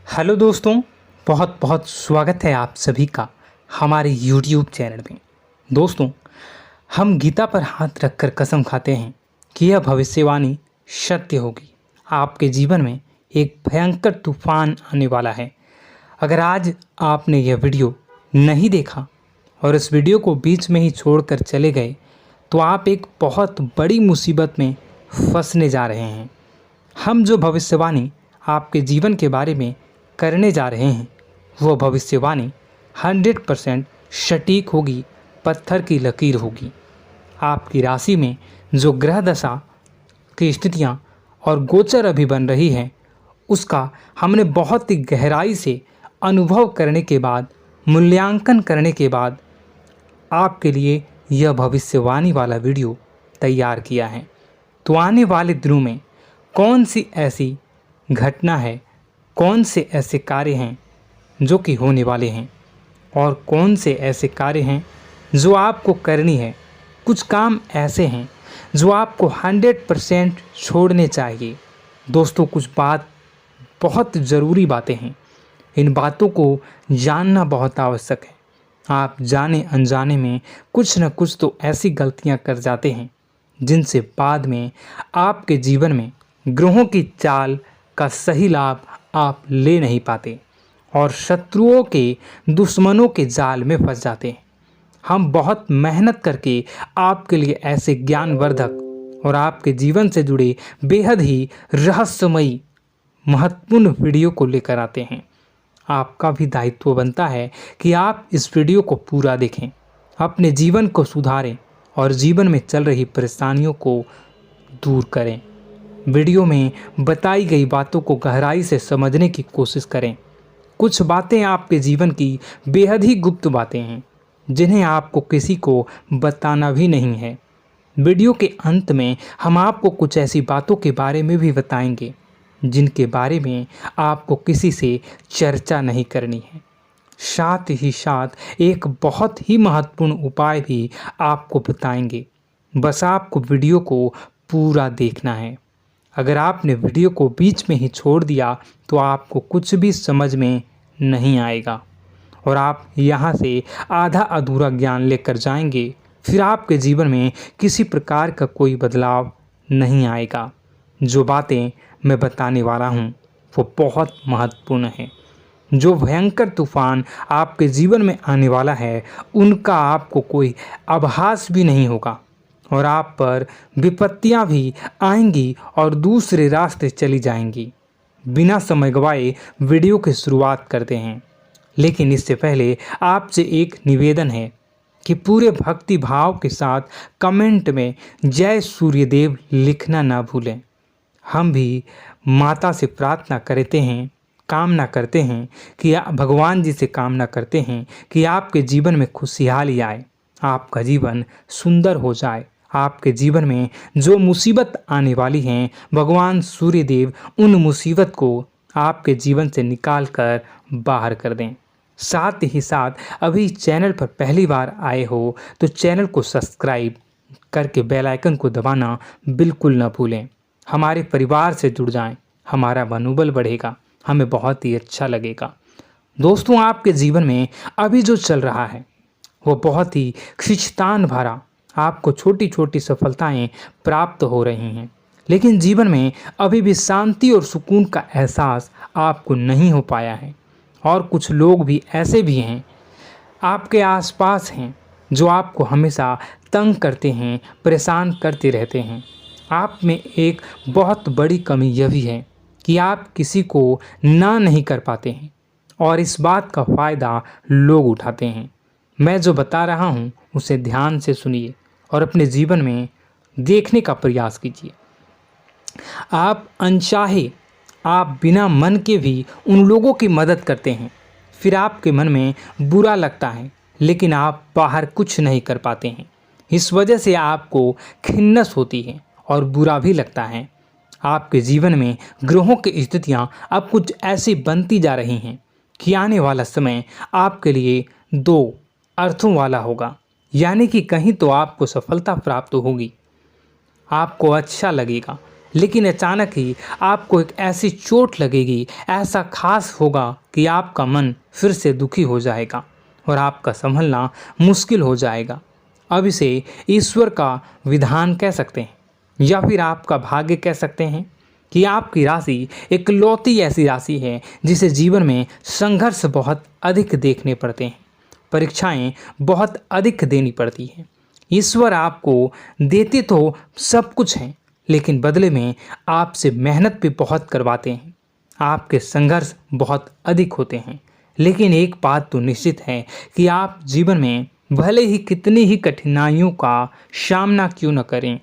Hello दोस्तों, बहुत बहुत स्वागत है आप सभी का हमारे YouTube चैनल में। दोस्तों, हम गीता पर हाथ रखकर कसम खाते हैं कि यह भविष्यवाणी सत्य होगी। आपके जीवन में एक भयंकर तूफान आने वाला है। अगर आज आपने यह वीडियो नहीं देखा और इस वीडियो को बीच में ही छोड़कर चले गए तो आप एक बहुत बड़ी मुसीबत में फंसने जा रहे हैं। हम जो भविष्यवाणी आपके जीवन के बारे में करने जा रहे हैं वो भविष्यवाणी 100% सटीक होगी, पत्थर की लकीर होगी। आपकी राशि में जो ग्रह दशा की स्थितियां और गोचर अभी बन रही है उसका हमने बहुत ही गहराई से अनुभव करने के बाद, मूल्यांकन करने के बाद आपके लिए यह भविष्यवाणी वाला वीडियो तैयार किया है। तो आने वाले दिनों में कौन सी ऐसी घटना है, कौन से ऐसे कार्य हैं जो कि होने वाले हैं और कौन से ऐसे कार्य हैं जो आपको करनी है। कुछ काम ऐसे हैं जो आपको 100% छोड़ने चाहिए। दोस्तों, कुछ बात बहुत ज़रूरी बातें हैं। इन बातों को जानना बहुत आवश्यक है। आप जाने अनजाने में कुछ न कुछ तो ऐसी गलतियां कर जाते हैं जिनसे बाद में आपके जीवन में ग्रहों की चाल का सही लाभ आप ले नहीं पाते और शत्रुओं के, दुश्मनों के जाल में फंस जाते हैं। हम बहुत मेहनत करके आपके लिए ऐसे ज्ञानवर्धक और आपके जीवन से जुड़े बेहद ही रहस्यमयी महत्वपूर्ण वीडियो को लेकर आते हैं। आपका भी दायित्व बनता है कि आप इस वीडियो को पूरा देखें, अपने जीवन को सुधारें और जीवन में चल रही परेशानियों को दूर करें। वीडियो में बताई गई बातों को गहराई से समझने की कोशिश करें। कुछ बातें आपके जीवन की बेहद ही गुप्त बातें हैं जिन्हें आपको किसी को बताना भी नहीं है। वीडियो के अंत में हम आपको कुछ ऐसी बातों के बारे में भी बताएंगे जिनके बारे में आपको किसी से चर्चा नहीं करनी है। साथ ही साथ एक बहुत ही महत्वपूर्ण उपाय भी आपको बताएंगे। बस आपको वीडियो को पूरा देखना है। अगर आपने वीडियो को बीच में ही छोड़ दिया तो आपको कुछ भी समझ में नहीं आएगा और आप यहाँ से आधा अधूरा ज्ञान लेकर जाएंगे। फिर आपके जीवन में किसी प्रकार का कोई बदलाव नहीं आएगा। जो बातें मैं बताने वाला हूँ वो बहुत महत्वपूर्ण है। जो भयंकर तूफान आपके जीवन में आने वाला है उनका आपको कोई आभास भी नहीं होगा और आप पर विपत्तियां भी आएंगी और दूसरे रास्ते चली जाएंगी। बिना समय गवाए वीडियो की शुरुआत करते हैं, लेकिन इससे पहले आपसे एक निवेदन है कि पूरे भक्ति भाव के साथ कमेंट में जय सूर्यदेव लिखना ना भूलें। हम भी माता से प्रार्थना करते हैं, कामना करते हैं कि भगवान जी से कामना करते हैं कि आपके जीवन में खुशहाली आए, आपका जीवन सुंदर हो जाए। आपके जीवन में जो मुसीबत आने वाली हैं भगवान सूर्यदेव उन मुसीबत को आपके जीवन से निकाल कर बाहर कर दें। साथ ही साथ अभी चैनल पर पहली बार आए हो तो चैनल को सब्सक्राइब करके बेल आइकन को दबाना बिल्कुल न भूलें। हमारे परिवार से जुड़ जाएं, हमारा मनोबल बढ़ेगा, हमें बहुत ही अच्छा लगेगा। दोस्तों, आपके जीवन में अभी जो चल रहा है वो बहुत ही खींचतान भरा, आपको छोटी छोटी सफलताएं प्राप्त हो रही हैं, लेकिन जीवन में अभी भी शांति और सुकून का एहसास आपको नहीं हो पाया है। और कुछ लोग भी ऐसे भी हैं आपके आसपास हैं जो आपको हमेशा तंग करते हैं, परेशान करते रहते हैं। आप में एक बहुत बड़ी कमी यह भी है कि आप किसी को ना नहीं कर पाते हैं और इस बात का फ़ायदा लोग उठाते हैं। मैं जो बता रहा हूँ उसे ध्यान से सुनिए और अपने जीवन में देखने का प्रयास कीजिए। आप अनचाहे, आप बिना मन के भी उन लोगों की मदद करते हैं, फिर आपके मन में बुरा लगता है लेकिन आप बाहर कुछ नहीं कर पाते हैं। इस वजह से आपको खिन्नस होती है और बुरा भी लगता है। आपके जीवन में ग्रहों की स्थितियाँ अब कुछ ऐसी बनती जा रही हैं कि आने वाला समय आपके लिए दो अर्थों वाला होगा। यानी कि कहीं तो आपको सफलता प्राप्त होगी, आपको अच्छा लगेगा लेकिन अचानक ही आपको एक ऐसी चोट लगेगी, ऐसा खास होगा कि आपका मन फिर से दुखी हो जाएगा और आपका संभलना मुश्किल हो जाएगा। अब इसे ईश्वर का विधान कह सकते हैं या फिर आपका भाग्य कह सकते हैं कि आपकी राशि इकलौती ऐसी राशि है जिसे जीवन में संघर्ष बहुत अधिक देखने पड़ते हैं, परीक्षाएं बहुत अधिक देनी पड़ती हैं। ईश्वर आपको देते तो सब कुछ हैं, लेकिन बदले में आपसे मेहनत भी बहुत करवाते हैं। आपके संघर्ष बहुत अधिक होते हैं, लेकिन एक बात तो निश्चित है कि आप जीवन में भले ही कितनी ही कठिनाइयों का सामना क्यों न करें,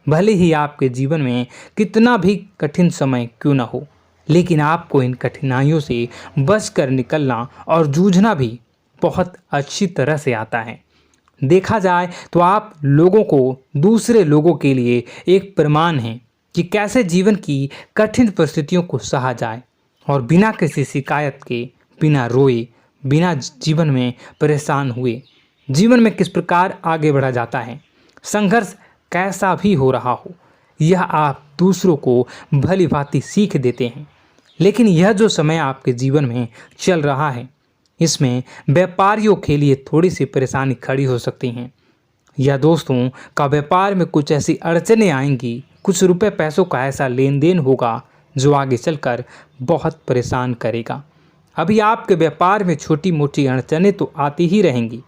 भले ही आपके जीवन में कितना भी कठिन समय क्यों न हो, लेकिन आपको इन कठिनाइयों से बच कर निकलना और जूझना भी बहुत अच्छी तरह से आता है। देखा जाए तो आप लोगों को दूसरे लोगों के लिए एक प्रमाण हैं कि कैसे जीवन की कठिन परिस्थितियों को सहा जाए और बिना किसी शिकायत के, बिना रोए, बिना जीवन में परेशान हुए जीवन में किस प्रकार आगे बढ़ा जाता है। संघर्ष कैसा भी हो रहा हो, यह आप दूसरों को भली भांति सीख देते हैं। लेकिन यह जो समय आपके जीवन में चल रहा है, इसमें व्यापारियों के लिए थोड़ी सी परेशानी खड़ी हो सकती हैं, या दोस्तों का व्यापार में कुछ ऐसी अड़चनें आएंगी, कुछ रुपए पैसों का ऐसा लेन देन होगा जो आगे चलकर बहुत परेशान करेगा। अभी आपके व्यापार में छोटी मोटी अड़चनें तो आती ही रहेंगी,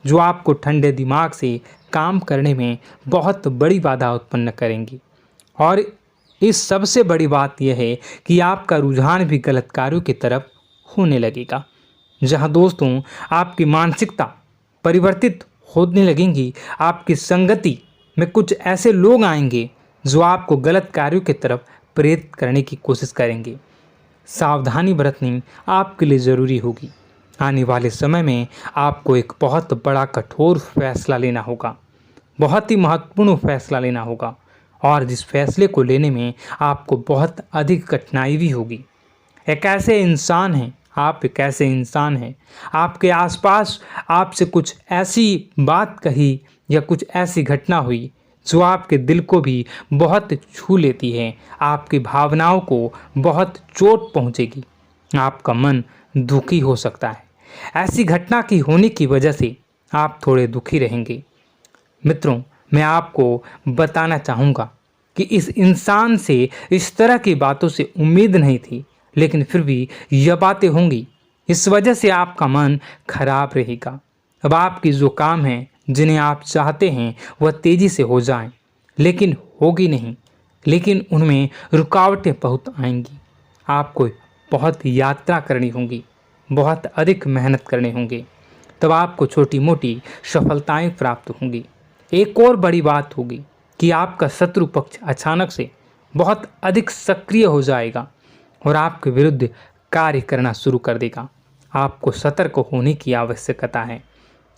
जो आपको ठंडे दिमाग से काम करने में बहुत बड़ी बाधा उत्पन्न करेंगी। और इस सबसे बड़ी बात यह है कि आपका रुझान भी गलत कार्यों की तरफ होने लगेगा, जहां दोस्तों आपकी मानसिकता परिवर्तित होने लगेंगी। आपकी संगति में कुछ ऐसे लोग आएंगे जो आपको गलत कार्यों की तरफ प्रेरित करने की कोशिश करेंगे। सावधानी बरतनी आपके लिए ज़रूरी होगी। आने वाले समय में आपको एक बहुत बड़ा कठोर फैसला लेना होगा, बहुत ही महत्वपूर्ण फैसला लेना होगा, और जिस फैसले को लेने में आपको बहुत अधिक कठिनाई भी होगी। एक ऐसे इंसान हैं, आप एक ऐसे इंसान हैं, आपके आसपास आपसे कुछ ऐसी बात कही या कुछ ऐसी घटना हुई जो आपके दिल को भी बहुत छू लेती है, आपकी भावनाओं को बहुत चोट पहुंचेगी, आपका मन दुखी हो सकता है। ऐसी घटना की होने की वजह से आप थोड़े दुखी रहेंगे। मित्रों, मैं आपको बताना चाहूँगा कि इस इंसान से इस तरह की बातों से उम्मीद नहीं थी, लेकिन फिर भी यह बातें होंगी। इस वजह से आपका मन खराब रहेगा। अब आपकी जो काम है, जिन्हें आप चाहते हैं वह तेज़ी से हो जाएं, लेकिन होगी नहीं, लेकिन उनमें रुकावटें बहुत आएंगी। आपको बहुत यात्रा करनी होगी, बहुत अधिक मेहनत करने होंगे, तब आपको छोटी मोटी सफलताएं प्राप्त होंगी। एक और बड़ी बात होगी कि आपका शत्रु पक्ष अचानक से बहुत अधिक सक्रिय हो जाएगा और आपके विरुद्ध कार्य करना शुरू कर देगा। आपको सतर्क होने की आवश्यकता है।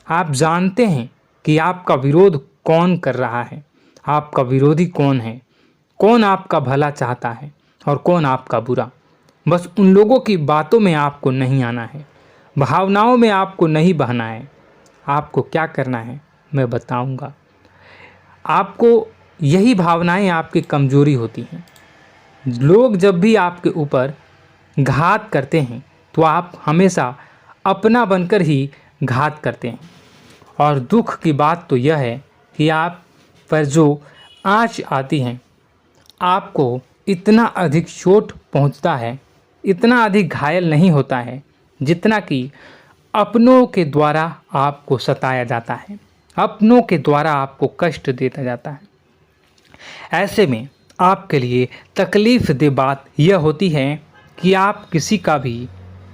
आप जानते हैं कि आपका विरोध कौन कर रहा है, आपका विरोधी कौन है, कौन आपका भला चाहता है और कौन आपका बुरा। बस उन लोगों की बातों में आपको नहीं आना है, भावनाओं में आपको नहीं बहना है। आपको क्या करना है मैं बताऊंगा। आपको यही भावनाएं आपकी कमजोरी होती हैं। लोग जब भी आपके ऊपर घात करते हैं तो आप हमेशा अपना बनकर ही घात करते हैं। और दुख की बात तो यह है कि आप पर जो आँच आती है, आपको इतना अधिक चोट पहुंचता है, इतना अधिक घायल नहीं होता है जितना कि अपनों के द्वारा आपको सताया जाता है, अपनों के द्वारा आपको कष्ट देता जाता है। ऐसे में आपके लिए तकलीफ़ दे बात यह होती है कि आप किसी का भी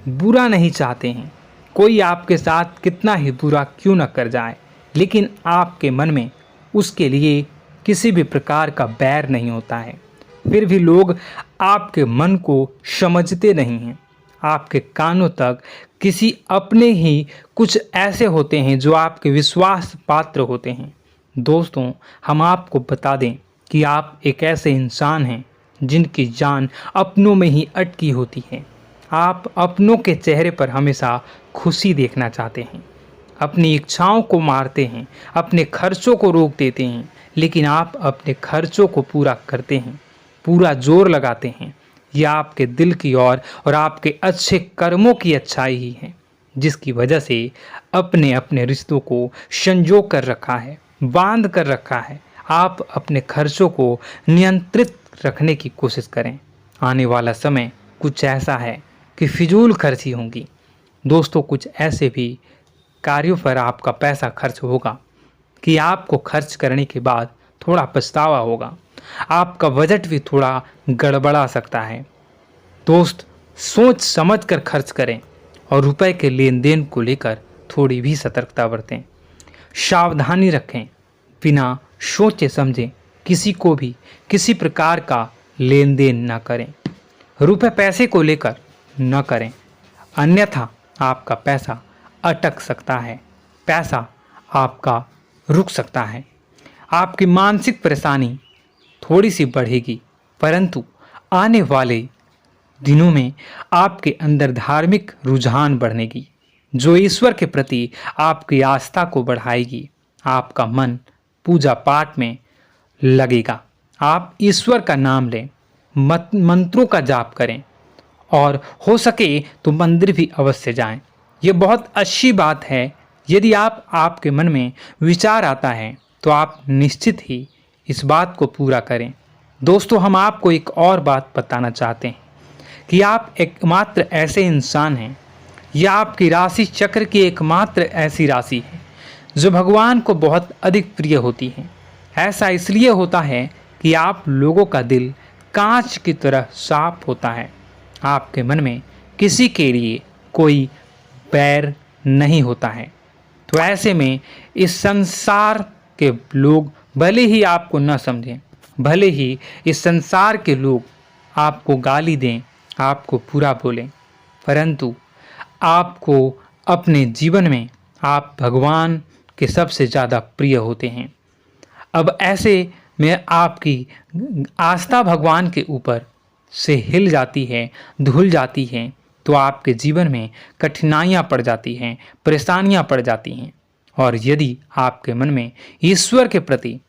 बुरा नहीं चाहते हैं। कोई आपके साथ कितना ही बुरा क्यों न कर जाए, लेकिन आपके मन में उसके लिए किसी भी प्रकार का बैर नहीं होता है। फिर भी लोग आपके मन को समझते नहीं हैं। आपके कानों तक किसी अपने ही कुछ ऐसे होते हैं जो आपके विश्वास पात्र होते हैं। दोस्तों, हम आपको बता दें कि आप एक ऐसे इंसान हैं जिनकी जान अपनों में ही अटकी होती है। आप अपनों के चेहरे पर हमेशा खुशी देखना चाहते हैं, अपनी इच्छाओं को मारते हैं, अपने खर्चों को रोक देते हैं, लेकिन आप अपने खर्चों को पूरा करते हैं। पूरा जोर लगाते हैं, यह आपके दिल की और आपके अच्छे कर्मों की अच्छाई ही है, जिसकी वजह से अपने अपने रिश्तों को संजो कर रखा है, बांध कर रखा है। आप अपने खर्चों को नियंत्रित रखने की कोशिश करें। आने वाला समय कुछ ऐसा है कि फिजूल खर्ची होंगी। दोस्तों, कुछ ऐसे भी कार्यों पर आपका पैसा खर्च होगा कि आपको खर्च करने के बाद थोड़ा पछतावा होगा। आपका बजट भी थोड़ा गड़बड़ा सकता है। दोस्त, सोच समझ कर खर्च करें और रुपए के लेन देन को लेकर थोड़ी भी सतर्कता बरतें। सावधानी रखें, बिना सोचे समझे किसी को भी किसी प्रकार का लेन देन न करें। रुपए पैसे को लेकर न करें, अन्यथा आपका पैसा अटक सकता है, पैसा आपका रुक सकता है। आपकी मानसिक परेशानी थोड़ी सी बढ़ेगी, परंतु आने वाले दिनों में आपके अंदर धार्मिक रुझान बढ़नेगी, जो ईश्वर के प्रति आपकी आस्था को बढ़ाएगी। आपका मन पूजा पाठ में लगेगा। आप ईश्वर का नाम लें, मंत्रों का जाप करें और हो सके तो मंदिर भी अवश्य जाएं। ये बहुत अच्छी बात है। यदि आपके मन में विचार आता है तो आप निश्चित ही इस बात को पूरा करें। दोस्तों, हम आपको एक और बात बताना चाहते हैं कि आप एकमात्र ऐसे इंसान हैं, यह आपकी राशि चक्र की एकमात्र ऐसी राशि है जो भगवान को बहुत अधिक प्रिय होती है। ऐसा इसलिए होता है कि आप लोगों का दिल कांच की तरह साफ होता है। आपके मन में किसी के लिए कोई बैर नहीं होता है। तो ऐसे में इस संसार के लोग भले ही आपको न समझें, भले ही इस संसार के लोग आपको गाली दें, आपको बुरा बोलें, परंतु आपको अपने जीवन में आप भगवान के सबसे ज़्यादा प्रिय होते हैं। अब ऐसे में आपकी आस्था भगवान के ऊपर से हिल जाती है, धुल जाती है, तो आपके जीवन में कठिनाइयाँ पड़ जाती हैं, परेशानियाँ पड़ जाती हैं। और यदि आपके मन में ईश्वर के प्रति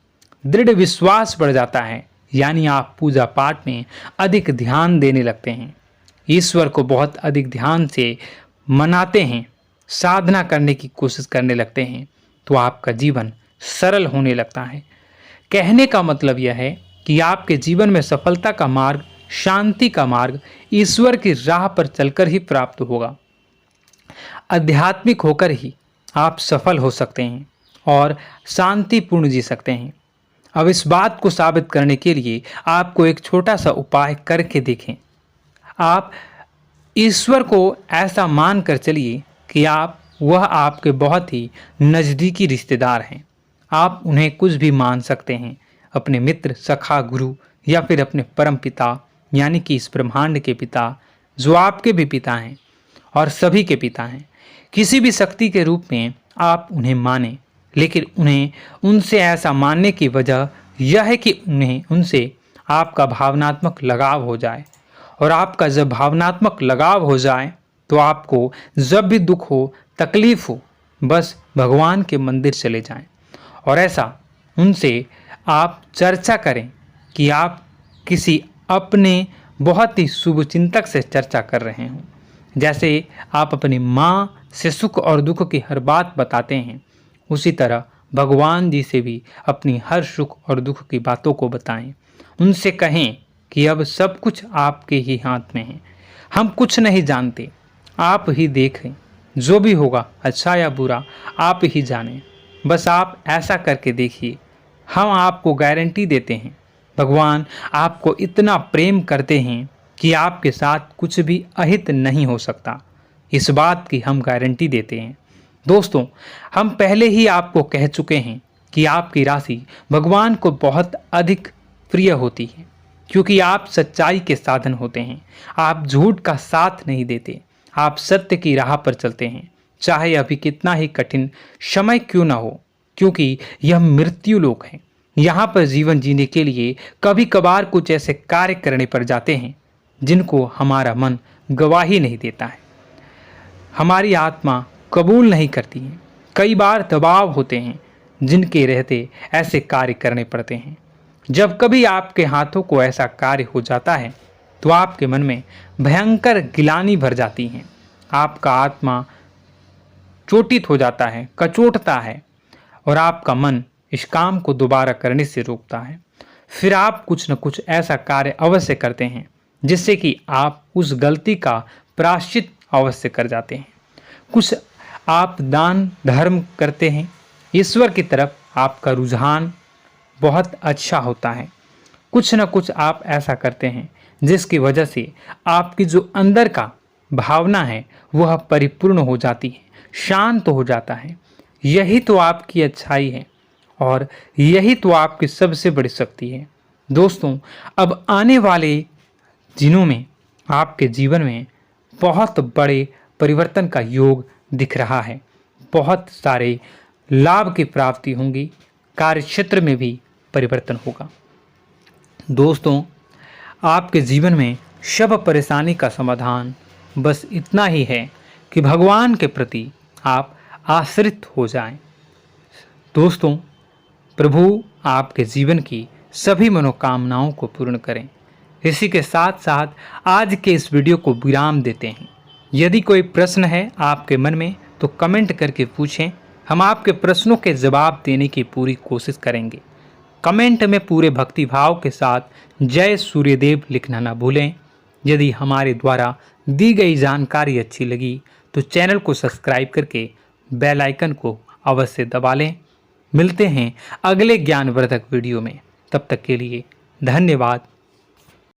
दृढ़ विश्वास बढ़ जाता है, यानी आप पूजा पाठ में अधिक ध्यान देने लगते हैं, ईश्वर को बहुत अधिक ध्यान से मनाते हैं, साधना करने की कोशिश करने लगते हैं, तो आपका जीवन सरल होने लगता है। कहने का मतलब यह है कि आपके जीवन में सफलता का मार्ग, शांति का मार्ग ईश्वर की राह पर चलकर ही प्राप्त होगा। आध्यात्मिक होकर ही आप सफल हो सकते हैं और शांतिपूर्ण जी सकते हैं। अब इस बात को साबित करने के लिए आपको एक छोटा सा उपाय करके देखें। आप ईश्वर को ऐसा मान कर चलिए कि वह आपके बहुत ही नज़दीकी रिश्तेदार हैं। आप उन्हें कुछ भी मान सकते हैं, अपने मित्र, सखा, गुरु या फिर अपने परम पिता, यानी कि इस ब्रह्मांड के पिता, जो आपके भी पिता हैं और सभी के पिता हैं। किसी भी शक्ति के रूप में आप उन्हें मानें, लेकिन उन्हें उनसे ऐसा मानने की वजह यह है कि उनसे आपका भावनात्मक लगाव हो जाए। और आपका जब भावनात्मक लगाव हो जाए तो आपको जब भी दुख हो, तकलीफ हो, बस भगवान के मंदिर चले जाएं और ऐसा उनसे आप चर्चा करें कि आप किसी अपने बहुत ही शुभचिंतक से चर्चा कर रहे हों। जैसे आप अपनी माँ से सुख और दुख की हर बात बताते हैं, उसी तरह भगवान जी से भी अपनी हर सुख और दुख की बातों को बताएं। उनसे कहें कि अब सब कुछ आपके ही हाथ में है, हम कुछ नहीं जानते, आप ही देखें, जो भी होगा अच्छा या बुरा आप ही जानें। बस आप ऐसा करके देखिए, हम आपको गारंटी देते हैं भगवान आपको इतना प्रेम करते हैं कि आपके साथ कुछ भी अहित नहीं हो सकता। इस बात की हम गारंटी देते हैं। दोस्तों, हम पहले ही आपको कह चुके हैं कि आपकी राशि भगवान को बहुत अधिक प्रिय होती है, क्योंकि आप सच्चाई के साधन होते हैं। आप झूठ का साथ नहीं देते, आप सत्य की राह पर चलते हैं, चाहे अभी कितना ही कठिन समय क्यों ना हो, क्योंकि यह मृत्यु लोक है। यहाँ पर जीवन जीने के लिए कभी कभार कुछ ऐसे कार्य करने पड़ जाते हैं जिनको हमारा मन गवाही नहीं देता है, हमारी आत्मा कबूल नहीं करती है। कई बार दबाव होते हैं जिनके रहते ऐसे कार्य करने पड़ते हैं। जब कभी आपके हाथों को ऐसा कार्य हो जाता है तो आपके मन में भयंकर गिलानी भर जाती है। आपका आत्मा चोटित हो जाता है, कचोटता है और आपका मन इस काम को दोबारा करने से रोकता है। फिर आप कुछ न कुछ ऐसा कार्य अवश्य करते हैं जिससे कि आप उस गलती का प्रायश्चित अवश्य कर जाते हैं। कुछ आप दान धर्म करते हैं। ईश्वर की तरफ आपका रुझान बहुत अच्छा होता है। कुछ न कुछ आप ऐसा करते हैं जिसकी वजह से आपकी जो अंदर का भावना है वह परिपूर्ण हो जाती है, शांत हो जाता है। यही तो आपकी अच्छाई है और यही तो आपकी सबसे बड़ी शक्ति है। दोस्तों, अब आने वाले दिनों में आपके जीवन में बहुत बड़े परिवर्तन का योग दिख रहा है। बहुत सारे लाभ की प्राप्ति होंगी, कार्यक्षेत्र में भी परिवर्तन होगा। दोस्तों, आपके जीवन में सब परेशानी का समाधान बस इतना ही है कि भगवान के प्रति आप आश्रित हो जाएं। दोस्तों, प्रभु आपके जीवन की सभी मनोकामनाओं को पूर्ण करें। इसी के साथ साथ आज के इस वीडियो को विराम देते हैं। यदि कोई प्रश्न है आपके मन में तो कमेंट करके पूछें, हम आपके प्रश्नों के जवाब देने की पूरी कोशिश करेंगे। कमेंट में पूरे भक्तिभाव के साथ जय सूर्यदेव लिखना ना भूलें। यदि हमारे द्वारा दी गई जानकारी अच्छी लगी तो चैनल को सब्सक्राइब करके बेल आइकन को अवश्य दबा लें। मिलते हैं अगले ज्ञानवर्धक वीडियो में। तब तक के लिए धन्यवाद।